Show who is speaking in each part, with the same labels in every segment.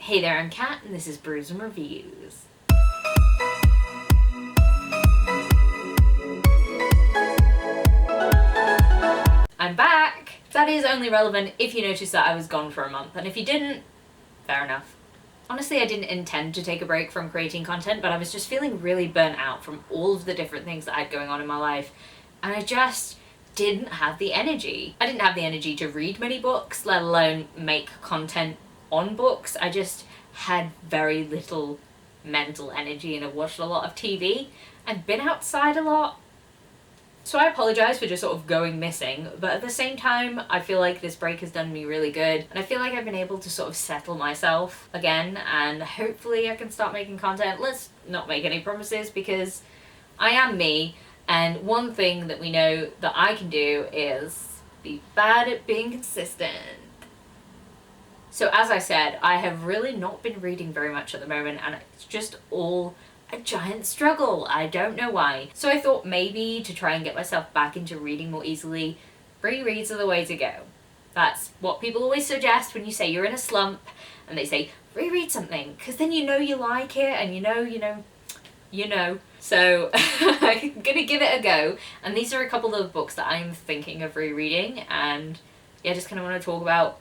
Speaker 1: Hey there, I'm Kat, and this is Brews and Reviews. I'm back! That is only relevant if you noticed that I was gone for a month, and if you didn't, fair enough. Honestly, I didn't intend to take a break from creating content, but I was just feeling really burnt out from all of the different things that I had going on in my life, and I just didn't have the energy. I didn't have the energy to read many books, let alone make content on books. I just had very little mental energy, and I watched a lot of TV and been outside a lot. So I apologise for just sort of going missing, but at the same time, I feel like this break has done me really good, and I feel like I've been able to sort of settle myself again, and hopefully I can start making content. Let's not make any promises, because I am me, and one thing that we know that I can do is be bad at being consistent. So as I said, I have really not been reading very much at the moment, and it's just all a giant struggle. I don't know why. So I thought maybe to try and get myself back into reading more easily, rereads are the way to go. That's what people always suggest when you say you're in a slump, and they say, reread something, because then you know you like it, and you know. So I'm gonna give it a go, and these are a couple of books that I'm thinking of rereading, and yeah, just kind of want to talk about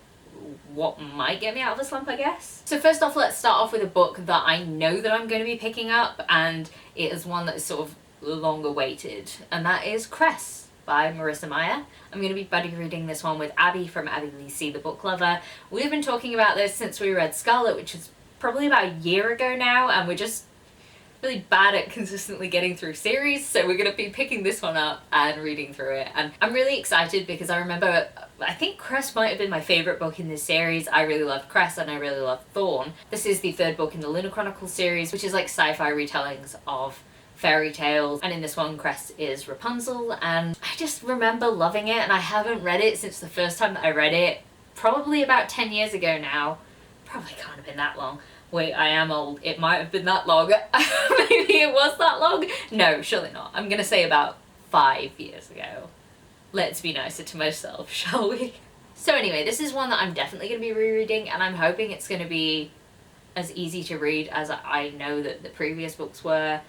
Speaker 1: what might get me out of a slump, I guess. So first off, let's start off with a book that I know that I'm going to be picking up, and it is one that is sort of long awaited, and that is Cress by Marissa Meyer. I'm going to be buddy reading this one with Abby from Abby Lisi, the book lover. We've been talking about this since we read Scarlet, which is probably about a year ago now, and we're just really bad at consistently getting through series, so we're going to be picking this one up and reading through it. And I'm really excited because I remember, I think Cress might have been my favourite book in this series. I really loved Cress and I really loved Thorn. This is the third book in the Lunar Chronicles series, which is like sci-fi retellings of fairy tales, and in this one Cress is Rapunzel, and I just remember loving it, and I haven't read it since the first time that I read it, probably about 10 years ago now. Probably can't have been that long. Wait, I am old. It might have been that long. Maybe it was that long. No, surely not. I'm gonna say about 5 years ago. Let's be nicer to myself, shall we? So anyway, this is one that I'm definitely gonna be rereading, and I'm hoping it's gonna be as easy to read as I know that the previous books were,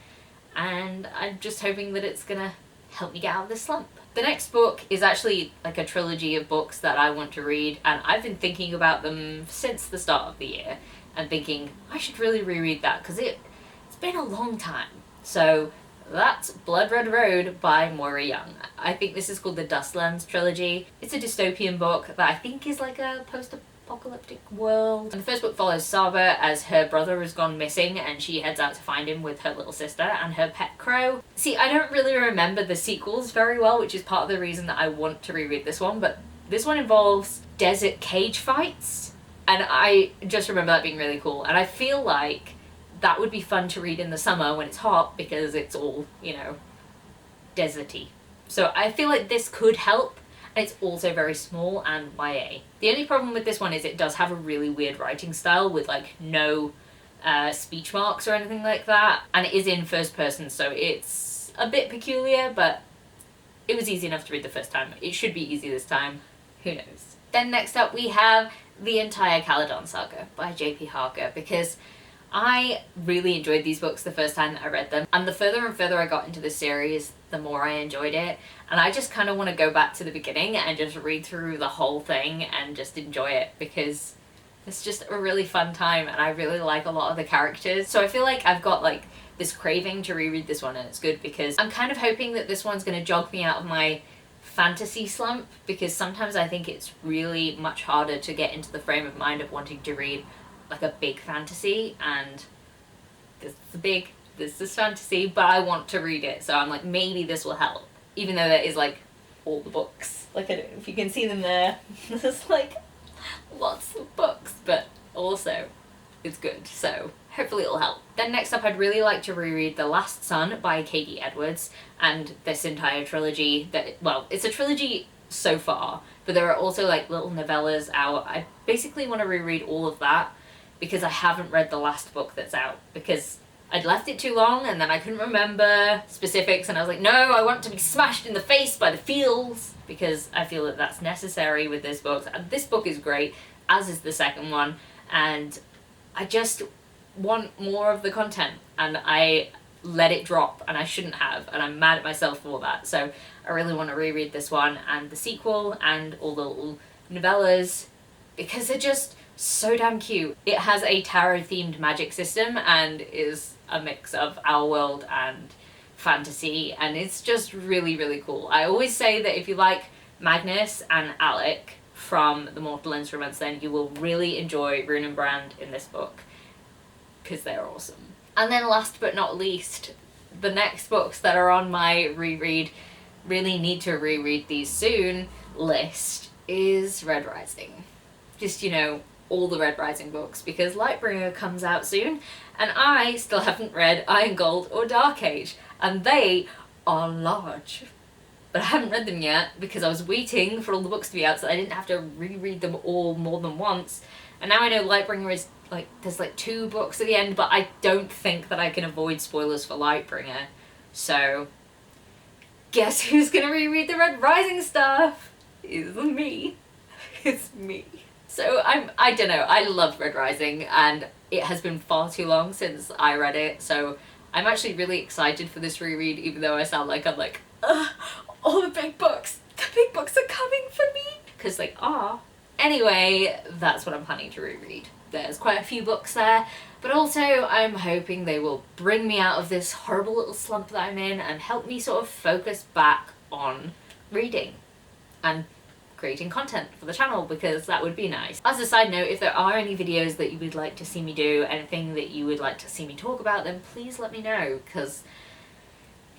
Speaker 1: and I'm just hoping that it's gonna help me get out of this slump. The next book is actually like a trilogy of books that I want to read, and I've been thinking about them since the start of the year, and thinking I should really reread that because it's been a long time. So that's Blood Red Road by Moira Young. I think this is called the Dustlands trilogy. It's a dystopian book that I think is like a post-apocalyptic world. And the first book follows Saba as her brother has gone missing, and she heads out to find him with her little sister and her pet crow. See, I don't really remember the sequels very well, which is part of the reason that I want to reread this one, but this one involves desert cage fights. And I just remember that being really cool. And I feel like that would be fun to read in the summer when it's hot, because it's all, deserty. So I feel like this could help. And it's also very small and YA. The only problem with this one is it does have a really weird writing style with like no speech marks or anything like that. And it is in first person, so it's a bit peculiar, but it was easy enough to read the first time. It should be easy this time. Who knows? Then next up we have the entire Caledon Saga by J.P. Harker, because I really enjoyed these books the first time that I read them, and the further and further I got into the series, the more I enjoyed it, and I just kind of want to go back to the beginning and just read through the whole thing and just enjoy it, because it's just a really fun time, and I really like a lot of the characters. So I feel like I've got like this craving to reread this one, and it's good because I'm kind of hoping that this one's going to jog me out of my fantasy slump, because sometimes I think it's really much harder to get into the frame of mind of wanting to read like a big fantasy, and this is fantasy, but I want to read it, so I'm like, maybe this will help, even though that is like all the books. Like, I don't know if you can see them there. There's like lots of books, but also it's good, so hopefully it'll help. Then next up, I'd really like to reread The Last Sun by Katie Edwards, and this entire trilogy it's a trilogy so far, but there are also like little novellas out. I basically want to reread all of that because I haven't read the last book that's out, because I'd left it too long and then I couldn't remember specifics, and I was like, no, I want to be smashed in the face by the feels, because I feel that that's necessary with this book. And this book is great, as is the second one, and I just want more of the content, and I let it drop, and I shouldn't have, and I'm mad at myself for that. So I really want to reread this one and the sequel and all the little novellas, because they're just so damn cute. It has a tarot themed magic system and is a mix of our world and fantasy, and it's just really, really cool. I always say that if you like Magnus and Alec from the Mortal Instruments, then you will really enjoy Rune and Brand in this book, because they're awesome. And then last but not least, the next books that are on my really need to reread these soon list is Red Rising. Just, you know, all the Red Rising books, because Lightbringer comes out soon and I still haven't read Iron Gold or Dark Age, and they are large. But I haven't read them yet because I was waiting for all the books to be out so I didn't have to reread them all more than once. And now I know Lightbringer is like, there's like 2 books at the end, but I don't think that I can avoid spoilers for Lightbringer. So guess who's gonna reread the Red Rising stuff? It's me. It's me. So I don't know, I love Red Rising, and it has been far too long since I read it, so I'm actually really excited for this reread, even though I sound like I'm like, all the big books are coming for me, because they are. Anyway, that's what I'm planning to reread. There's quite a few books there, but also I'm hoping they will bring me out of this horrible little slump that I'm in and help me sort of focus back on reading and creating content for the channel, because that would be nice. As a side note, if there are any videos that you would like to see me do, anything that you would like to see me talk about, then please let me know, because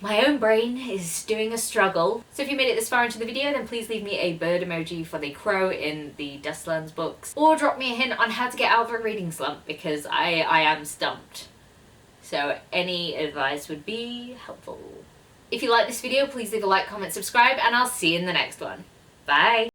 Speaker 1: my own brain is doing a struggle. So if you made it this far into the video, then please leave me a bird emoji for the crow in the Dustlands books, or drop me a hint on how to get out of a reading slump, because I am stumped. So any advice would be helpful. If you like this video, please leave a like, comment, subscribe, and I'll see you in the next one. Bye!